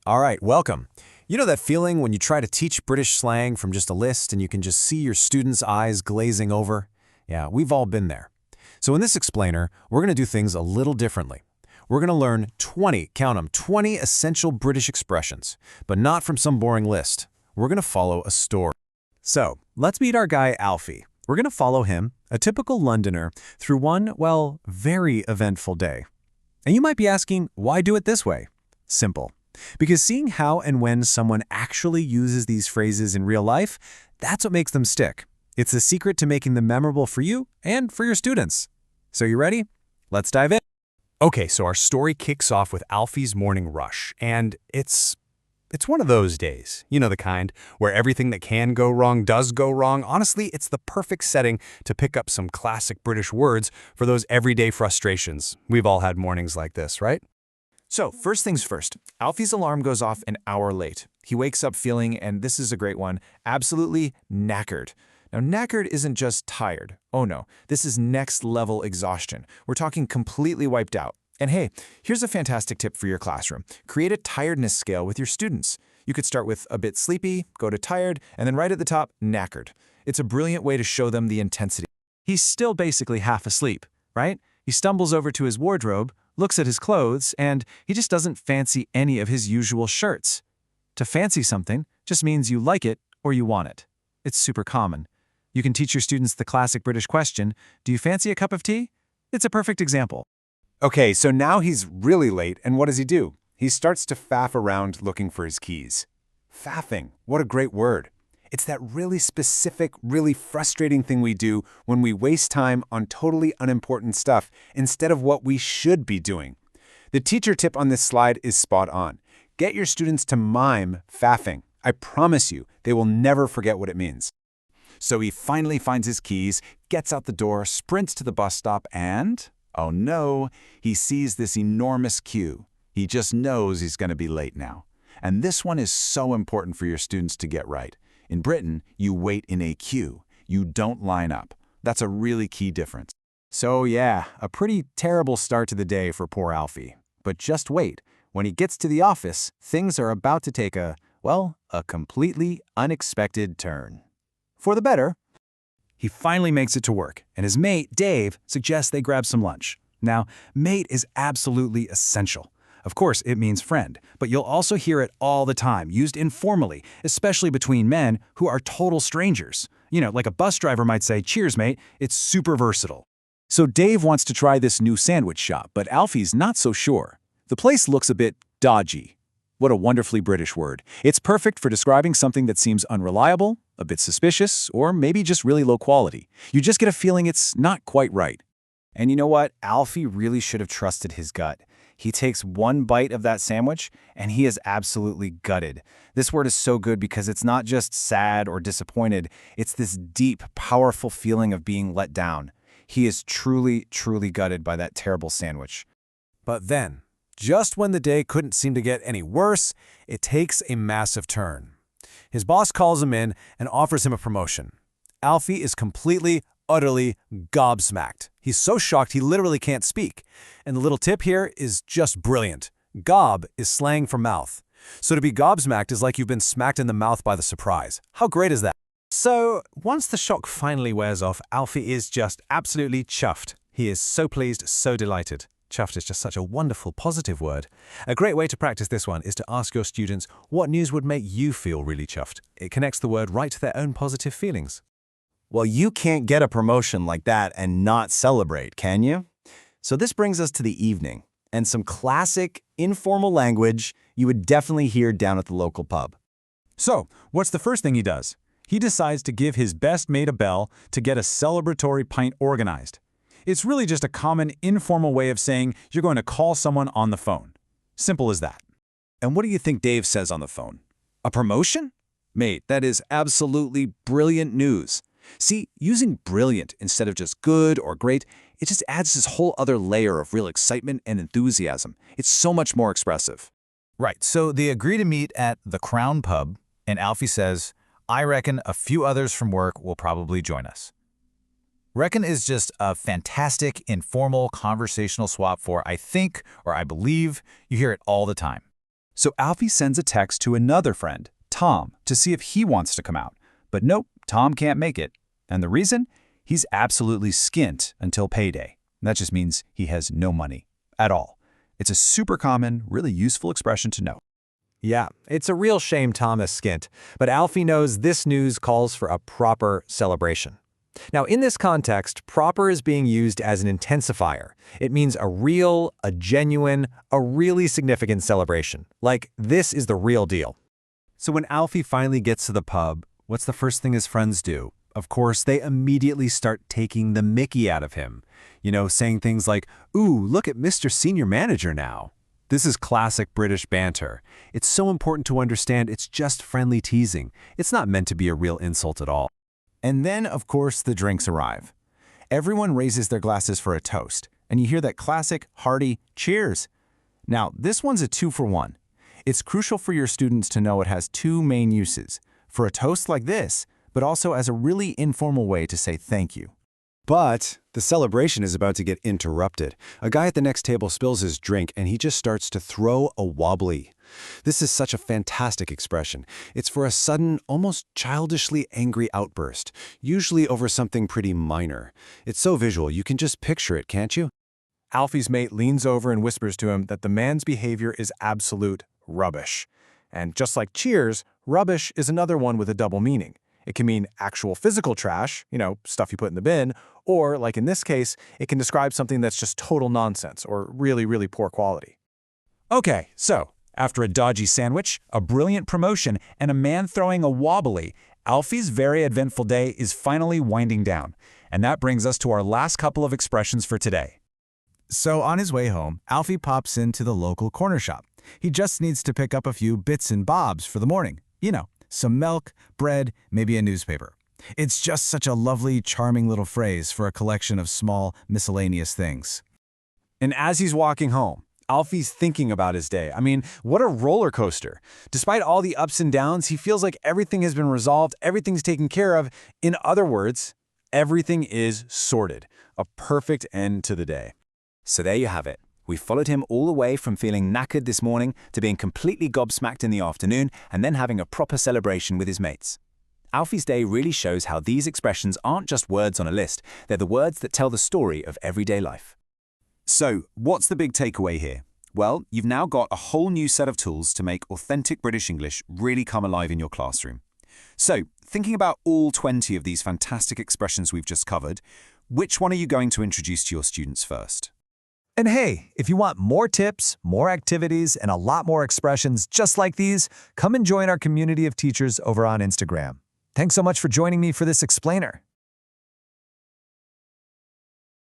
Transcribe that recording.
All right, welcome. You know that feeling when you try to teach British slang from just a list and you can just see your students' eyes glazing over? Yeah, we've all been there. So in this explainer, we're going to do things a little differently. We're going to learn 20, count them, 20 essential British expressions, but not from some boring list. We're going to follow a story. So, let's meet our guy Alfie. We're going to follow him, a typical Londoner, through one, well, very eventful day. And you might be asking, why do it this way? Simple. Because seeing how and when someone actually uses these phrases in real life, that's what makes them stick. It's the secret to making them memorable for you and for your students. So you ready? Let's dive in. Okay, so our story kicks off with Alfie's morning rush, and it's one of those days. You know the kind, where everything that can go wrong does go wrong. Honestly, it's the perfect setting to pick up some classic British words for those everyday frustrations. We've all had mornings like this, right? So, first things first, Alfie's alarm goes off an hour late. He wakes up feeling, and this is a great one, absolutely knackered. Now, knackered isn't just tired. Oh no, this is next level exhaustion. We're talking completely wiped out. And hey, here's a fantastic tip for your classroom. Create a tiredness scale with your students. You could start with a bit sleepy, go to tired, and then right at the top, knackered. It's a brilliant way to show them the intensity. He's still basically half asleep, right? He stumbles over to his wardrobe, looks at his clothes, and he just doesn't fancy any of his usual shirts. To fancy something just means you like it or you want it. It's super common. You can teach your students the classic British question, do you fancy a cup of tea? It's a perfect example. Okay, so now he's really late, and what does he do? He starts to faff around looking for his keys. Faffing, what a great word. It's that really specific, really frustrating thing we do when we waste time on totally unimportant stuff instead of what we should be doing. The teacher tip on this slide is spot on. Get your students to mime faffing. I promise you, they will never forget what it means. So he finally finds his keys, gets out the door, sprints to the bus stop, and, oh no, he sees this enormous queue. He just knows he's going to be late now. And this one is so important for your students to get right. In Britain, you wait in a queue. You don't line up. That's a really key difference. So yeah, a pretty terrible start to the day for poor Alfie. But just wait. When he gets to the office, things are about to take a completely unexpected turn. For the better. He finally makes it to work, and his mate, Dave, suggests they grab some lunch. Now, mate is absolutely essential. Of course, it means friend, but you'll also hear it all the time, used informally, especially between men who are total strangers. You know, like a bus driver might say, cheers, mate. It's super versatile. So Dave wants to try this new sandwich shop, but Alfie's not so sure. The place looks a bit dodgy. What a wonderfully British word. It's perfect for describing something that seems unreliable, a bit suspicious, or maybe just really low quality. You just get a feeling it's not quite right. And you know what? Alfie really should have trusted his gut. He takes one bite of that sandwich, and he is absolutely gutted. This word is so good because it's not just sad or disappointed. It's this deep, powerful feeling of being let down. He is truly, truly gutted by that terrible sandwich. But then, just when the day couldn't seem to get any worse, it takes a massive turn. His boss calls him in and offers him a promotion. Alfie is completely, utterly gobsmacked. He's so shocked he literally can't speak. And the little tip here is just brilliant. Gob is slang for mouth. So to be gobsmacked is like you've been smacked in the mouth by the surprise. How great is that? So, once the shock finally wears off, Alfie is just absolutely chuffed. He is so pleased, so delighted. Chuffed is just such a wonderful, positive word. A great way to practice this one is to ask your students what news would make you feel really chuffed. It connects the word right to their own positive feelings. Well, you can't get a promotion like that and not celebrate, can you? So this brings us to the evening, and some classic, informal language you would definitely hear down at the local pub. So, what's the first thing he does? He decides to give his best mate a bell to get a celebratory pint organized. It's really just a common, informal way of saying you're going to call someone on the phone. Simple as that. And what do you think Dave says on the phone? A promotion? Mate, that is absolutely brilliant news. See, using brilliant instead of just good or great, it just adds this whole other layer of real excitement and enthusiasm. It's so much more expressive. Right, so they agree to meet at the Crown Pub, and Alfie says, I reckon a few others from work will probably join us. Reckon is just a fantastic, informal, conversational swap for I think or I believe. You hear it all the time. So Alfie sends a text to another friend, Tom, to see if he wants to come out. But nope, Tom can't make it. And the reason? He's absolutely skint until payday. That just means he has no money at all. It's a super common, really useful expression to know. Yeah, it's a real shame Tom is skint, but Alfie knows this news calls for a proper celebration. Now, in this context, proper is being used as an intensifier. It means a real, a genuine, a really significant celebration. Like, this is the real deal. So when Alfie finally gets to the pub, what's the first thing his friends do? Of course, they immediately start taking the mickey out of him. Saying things like, "Ooh, look at Mr. Senior Manager now." This is classic British banter. It's so important to understand it's just friendly teasing. It's not meant to be a real insult at all. And then, of course, the drinks arrive. Everyone raises their glasses for a toast, and you hear that classic, hearty cheers. Now, this one's a 2-for-1. It's crucial for your students to know it has two main uses, for a toast like this, but also as a really informal way to say thank you. But the celebration is about to get interrupted. A guy at the next table spills his drink and he just starts to throw a wobbly. This is such a fantastic expression. It's for a sudden, almost childishly angry outburst, usually over something pretty minor. It's so visual, you can just picture it, can't you? Alfie's mate leans over and whispers to him that the man's behavior is absolute rubbish. And just like cheers, rubbish is another one with a double meaning. It can mean actual physical trash, stuff you put in the bin, or, like in this case, it can describe something that's just total nonsense or really, really poor quality. Okay, so after a dodgy sandwich, a brilliant promotion, and a man throwing a wobbly, Alfie's very eventful day is finally winding down. And that brings us to our last couple of expressions for today. So on his way home, Alfie pops into the local corner shop. He just needs to pick up a few bits and bobs for the morning. Some milk, bread, maybe a newspaper. It's just such a lovely, charming little phrase for a collection of small, miscellaneous things. And as he's walking home, Alfie's thinking about his day. What a roller coaster. Despite all the ups and downs, he feels like everything has been resolved, everything's taken care of. In other words, everything is sorted. A perfect end to the day. So there you have it. We followed him all the way from feeling knackered this morning to being completely gobsmacked in the afternoon and then having a proper celebration with his mates. Alfie's day really shows how these expressions aren't just words on a list, they're the words that tell the story of everyday life. So, what's the big takeaway here? Well, you've now got a whole new set of tools to make authentic British English really come alive in your classroom. So, thinking about all 20 of these fantastic expressions we've just covered, which one are you going to introduce to your students first? And hey, if you want more tips, more activities, and a lot more expressions just like these, come and join our community of teachers over on Instagram. Thanks so much for joining me for this explainer.